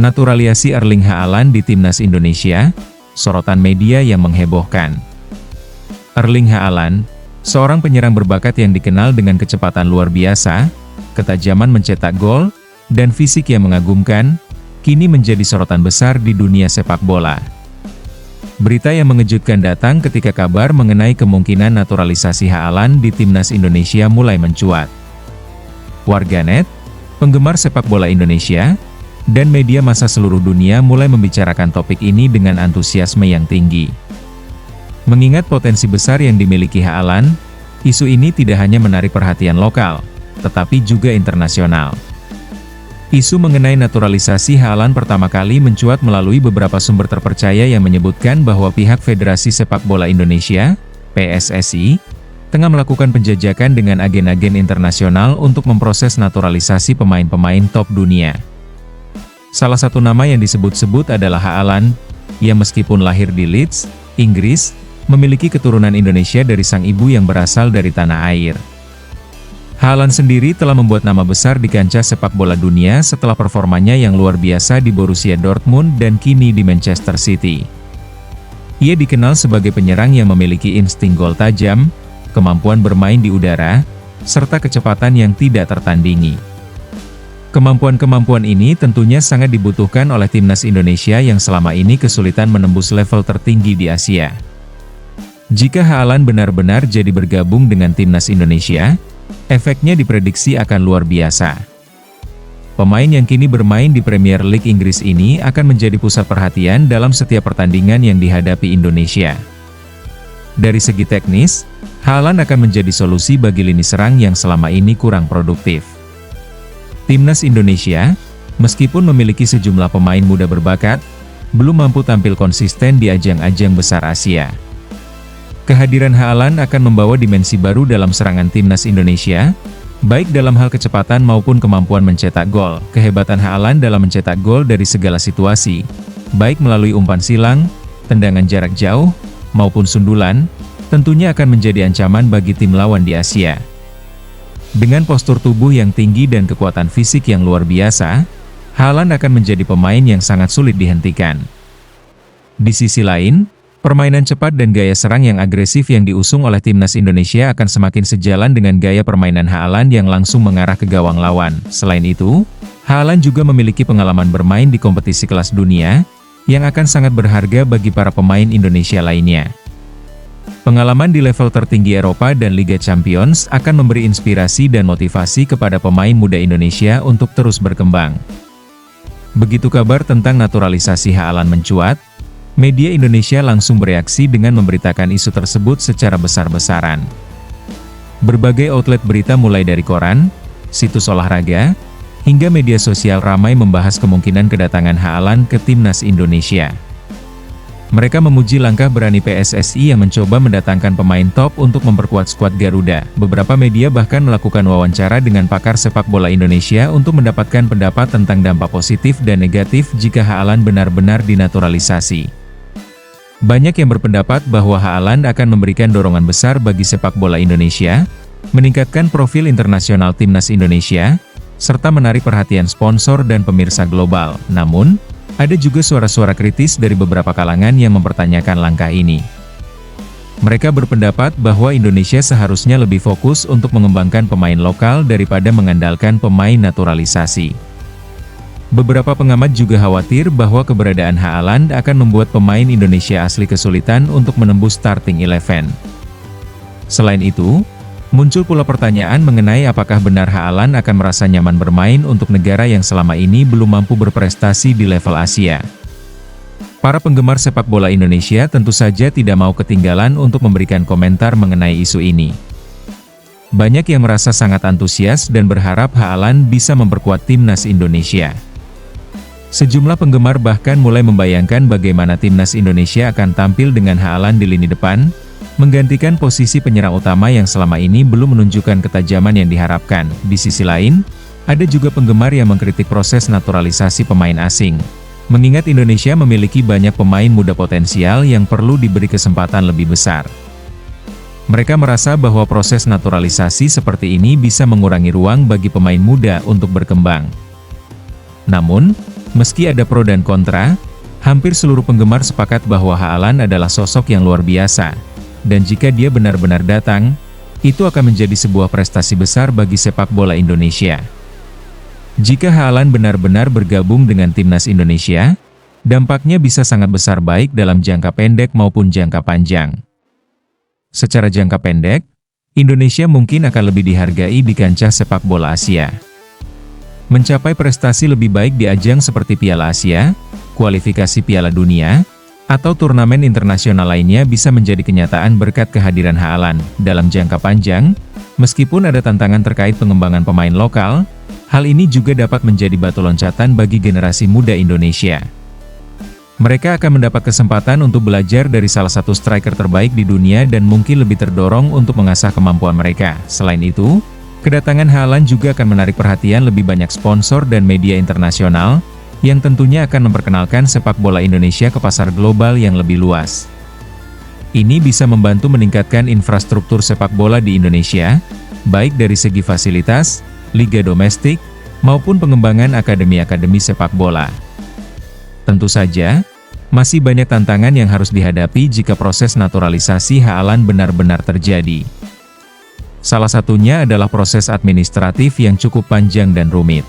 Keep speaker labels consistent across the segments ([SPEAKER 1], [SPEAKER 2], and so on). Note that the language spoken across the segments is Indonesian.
[SPEAKER 1] Naturalisasi Erling Haaland di Timnas Indonesia, sorotan media yang menghebohkan. Erling Haaland, seorang penyerang berbakat yang dikenal dengan kecepatan luar biasa, ketajaman mencetak gol, dan fisik yang mengagumkan, kini menjadi sorotan besar di dunia sepak bola. Berita yang mengejutkan datang ketika kabar mengenai kemungkinan naturalisasi Haaland di Timnas Indonesia mulai mencuat. Warganet, penggemar sepak bola Indonesia, dan media massa seluruh dunia mulai membicarakan topik ini dengan antusiasme yang tinggi. Mengingat potensi besar yang dimiliki Haaland, isu ini tidak hanya menarik perhatian lokal, tetapi juga internasional. Isu mengenai naturalisasi Haaland pertama kali mencuat melalui beberapa sumber terpercaya yang menyebutkan bahwa pihak Federasi Sepak Bola Indonesia, PSSI, tengah melakukan penjajakan dengan agen-agen internasional untuk memproses naturalisasi pemain-pemain top dunia. Salah satu nama yang disebut-sebut adalah Haaland, yang meskipun lahir di Leeds, Inggris, memiliki keturunan Indonesia dari sang ibu yang berasal dari tanah air. Haaland sendiri telah membuat nama besar di kancah sepak bola dunia setelah performanya yang luar biasa di Borussia Dortmund dan kini di Manchester City. Ia dikenal sebagai penyerang yang memiliki insting gol tajam, kemampuan bermain di udara, serta kecepatan yang tidak tertandingi. Kemampuan-kemampuan ini tentunya sangat dibutuhkan oleh Timnas Indonesia yang selama ini kesulitan menembus level tertinggi di Asia. Jika Haaland benar-benar jadi bergabung dengan Timnas Indonesia, efeknya diprediksi akan luar biasa. Pemain yang kini bermain di Premier League Inggris ini akan menjadi pusat perhatian dalam setiap pertandingan yang dihadapi Indonesia. Dari segi teknis, Haaland akan menjadi solusi bagi lini serang yang selama ini kurang produktif. Timnas Indonesia, meskipun memiliki sejumlah pemain muda berbakat, belum mampu tampil konsisten di ajang-ajang besar Asia. Kehadiran Haaland akan membawa dimensi baru dalam serangan Timnas Indonesia, baik dalam hal kecepatan maupun kemampuan mencetak gol. Kehebatan Haaland dalam mencetak gol dari segala situasi, baik melalui umpan silang, tendangan jarak jauh, maupun sundulan, tentunya akan menjadi ancaman bagi tim lawan di Asia. Dengan postur tubuh yang tinggi dan kekuatan fisik yang luar biasa, Haaland akan menjadi pemain yang sangat sulit dihentikan. Di sisi lain, permainan cepat dan gaya serang yang agresif yang diusung oleh Timnas Indonesia akan semakin sejalan dengan gaya permainan Haaland yang langsung mengarah ke gawang lawan. Selain itu, Haaland juga memiliki pengalaman bermain di kompetisi kelas dunia, yang akan sangat berharga bagi para pemain Indonesia lainnya. Pengalaman di level tertinggi Eropa dan Liga Champions akan memberi inspirasi dan motivasi kepada pemain muda Indonesia untuk terus berkembang. Begitu kabar tentang naturalisasi Haaland mencuat, media Indonesia langsung bereaksi dengan memberitakan isu tersebut secara besar-besaran. Berbagai outlet berita mulai dari koran, situs olahraga, hingga media sosial ramai membahas kemungkinan kedatangan Haaland ke Timnas Indonesia. Mereka memuji langkah berani PSSI yang mencoba mendatangkan pemain top untuk memperkuat skuad Garuda. Beberapa media bahkan melakukan wawancara dengan pakar sepak bola Indonesia untuk mendapatkan pendapat tentang dampak positif dan negatif jika Haaland benar-benar dinaturalisasi. Banyak yang berpendapat bahwa Haaland akan memberikan dorongan besar bagi sepak bola Indonesia, meningkatkan profil internasional Timnas Indonesia, serta menarik perhatian sponsor dan pemirsa global. Namun, ada juga suara-suara kritis dari beberapa kalangan yang mempertanyakan langkah ini. Mereka berpendapat bahwa Indonesia seharusnya lebih fokus untuk mengembangkan pemain lokal daripada mengandalkan pemain naturalisasi. Beberapa pengamat juga khawatir bahwa keberadaan Haaland akan membuat pemain Indonesia asli kesulitan untuk menembus starting 11. Selain itu, muncul pula pertanyaan mengenai apakah benar Haaland akan merasa nyaman bermain untuk negara yang selama ini belum mampu berprestasi di level Asia. Para penggemar sepak bola Indonesia tentu saja tidak mau ketinggalan untuk memberikan komentar mengenai isu ini. Banyak yang merasa sangat antusias dan berharap Haaland bisa memperkuat Timnas Indonesia. Sejumlah penggemar bahkan mulai membayangkan bagaimana Timnas Indonesia akan tampil dengan Haaland di lini depan, menggantikan posisi penyerang utama yang selama ini belum menunjukkan ketajaman yang diharapkan. Di sisi lain, ada juga penggemar yang mengkritik proses naturalisasi pemain asing. Mengingat Indonesia memiliki banyak pemain muda potensial yang perlu diberi kesempatan lebih besar. Mereka merasa bahwa proses naturalisasi seperti ini bisa mengurangi ruang bagi pemain muda untuk berkembang. Namun, Meski ada pro dan kontra, hampir seluruh penggemar sepakat bahwa Haaland adalah sosok yang luar biasa. Dan jika dia benar-benar datang, itu akan menjadi sebuah prestasi besar bagi sepak bola Indonesia. Jika Haaland benar-benar bergabung dengan timnas Indonesia, dampaknya bisa sangat besar baik dalam jangka pendek maupun jangka panjang. Secara jangka pendek, Indonesia mungkin akan lebih dihargai di kancah sepak bola Asia. Mencapai prestasi lebih baik di ajang seperti Piala Asia, kualifikasi Piala Dunia, atau turnamen internasional lainnya bisa menjadi kenyataan berkat kehadiran Haaland. Dalam jangka panjang, meskipun ada tantangan terkait pengembangan pemain lokal, hal ini juga dapat menjadi batu loncatan bagi generasi muda Indonesia. Mereka akan mendapat kesempatan untuk belajar dari salah satu striker terbaik di dunia dan mungkin lebih terdorong untuk mengasah kemampuan mereka. Selain itu, kedatangan Haaland juga akan menarik perhatian lebih banyak sponsor dan media internasional, yang tentunya akan memperkenalkan sepak bola Indonesia ke pasar global yang lebih luas. Ini bisa membantu meningkatkan infrastruktur sepak bola di Indonesia, baik dari segi fasilitas, liga domestik, maupun pengembangan akademi-akademi sepak bola. Tentu saja, masih banyak tantangan yang harus dihadapi jika proses naturalisasi Haaland benar-benar terjadi. Salah satunya adalah proses administratif yang cukup panjang dan rumit.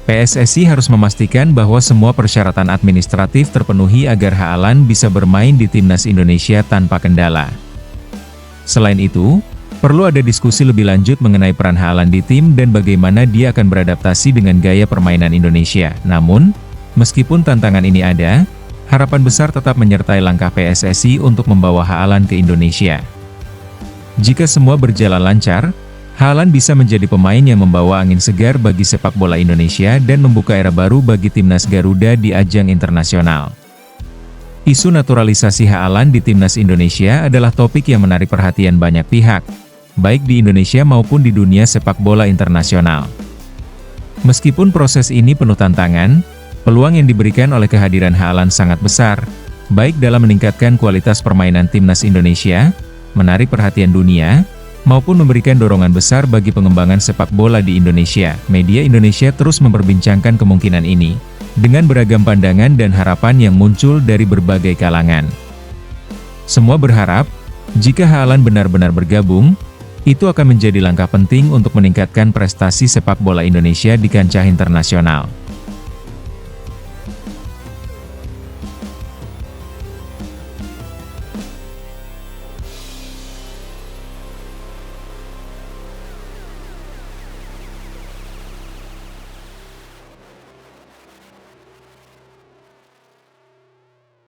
[SPEAKER 1] PSSI harus memastikan bahwa semua persyaratan administratif terpenuhi agar Haaland bisa bermain di timnas Indonesia tanpa kendala. Selain itu, perlu ada diskusi lebih lanjut mengenai peran Haaland di tim dan bagaimana dia akan beradaptasi dengan gaya permainan Indonesia. Namun, meskipun tantangan ini ada, harapan besar tetap menyertai langkah PSSI untuk membawa Haaland ke Indonesia. Jika semua berjalan lancar, Haaland bisa menjadi pemain yang membawa angin segar bagi sepak bola Indonesia dan membuka era baru bagi timnas Garuda di ajang internasional. Isu naturalisasi Haaland di timnas Indonesia adalah topik yang menarik perhatian banyak pihak, baik di Indonesia maupun di dunia sepak bola internasional. Meskipun proses ini penuh tantangan, peluang yang diberikan oleh kehadiran Haaland sangat besar, baik dalam meningkatkan kualitas permainan timnas Indonesia, menarik perhatian dunia, maupun memberikan dorongan besar bagi pengembangan sepak bola di Indonesia. Media Indonesia terus memperbincangkan kemungkinan ini, dengan beragam pandangan dan harapan yang muncul dari berbagai kalangan. Semua berharap, jika Haaland benar-benar bergabung, itu akan menjadi langkah penting untuk meningkatkan prestasi sepak bola Indonesia di kancah internasional.